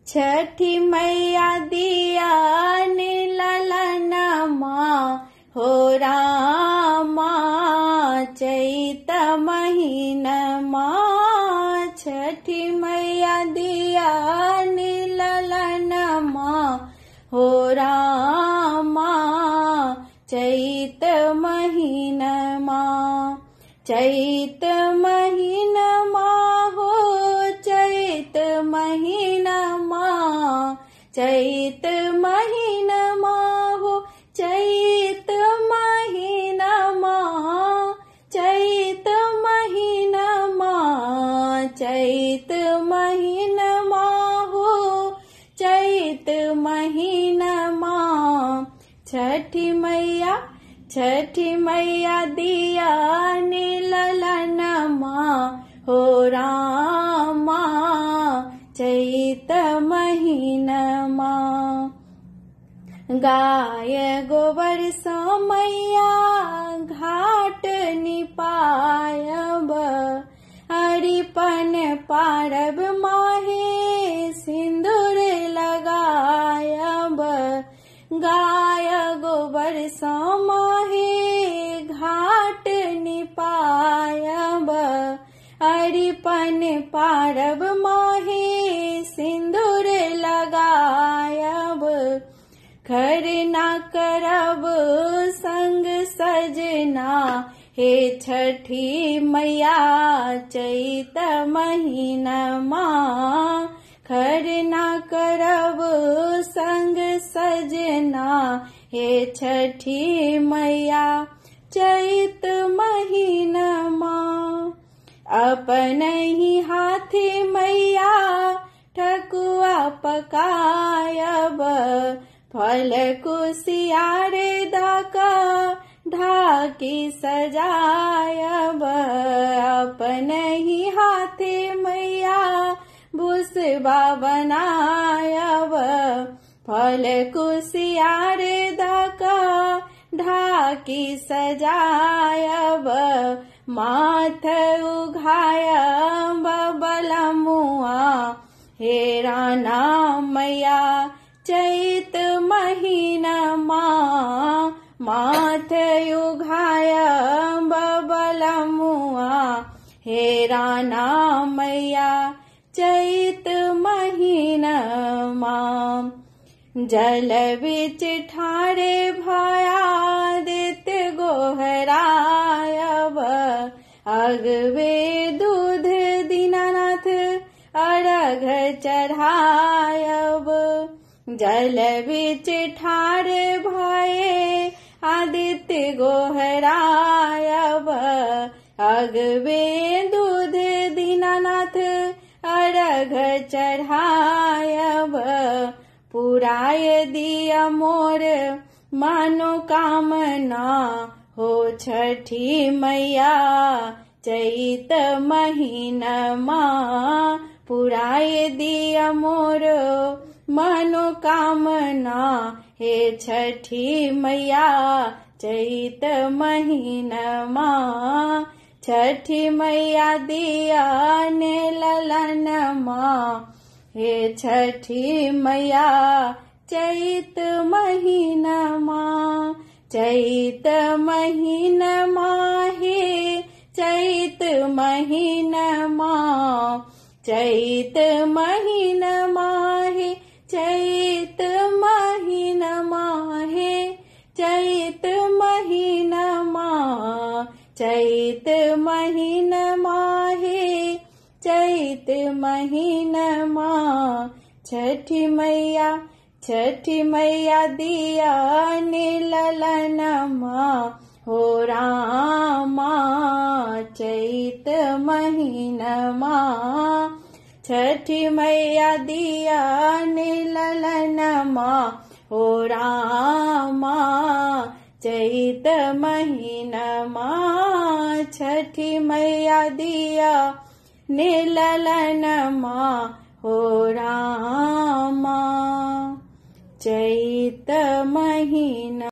छठी मैया दिया ललनमा हो रामा चैत महीनमा। छठी मैया दिया ललनमा हो रामा चैत महीनमा। चैत महीनमा हो चैत महीनमा। चैत महीनमा हो चैत महीनमा। चैत महीनमा। चैत महीनमा हो चैत महीनमा। छठी मैया दिया ललनमा हो रामा चैत महीनमा। गाय गोबर सो मैया घाट निपायब। अरिपन पारब माहे सिंदूर लगायब। गाय गोबर सो माहे घाट निपायब। अरिपन पारब माहे सिंदूर लगायब। खरना करब संग सजना हे छठी मैया चैत महीनमा। खरना करब संग सजना हे छठी मैया चैत महीनमा। अपन ही हाथी मैया ठकुआ पकायब। फल कुसियारे दाका ढाकी सजायब। अपन ही हाथे मैया भुसबा बनायब। फल कुसियारे दाका ढाकी सजायब। माथ उघायब बलमुआ हे राना मैया चैत महीनमा। माथ उघायब बलमुआ हे राना मैया चैत महीनमा। जल बिच ठारे भयादित गोहरायब। अगवे दूध दीनानाथ अर्घ चढ़ायब। जल बिच ठारे भये आदित्य गोहरायब। अगवे दूध दीनानाथ अर्घ चढ़ायब। पुराय दिया मोर मनोकामना हो छठी मैया चैत महीनमा। पुराय दिया मोर मनोकामना हे छठी मैया चैत महीनमा। छठी मैया दिया ललनमा हे छठी मैया चैत महीनमा। चैत महीनमा हे चैत महीनमा। चैत महीनमा हे चैत महीनमा। हे चैत महीनमा। चैत महीनमा हे चैत महीनमा। छठी मैया दिया ललनमा हो रामा चैत महीनमा। छठी मैया दिया ललनमा हो रामा चैत महीनमा। छठी मैया दिया ललनमा हो रामा चैत महीना।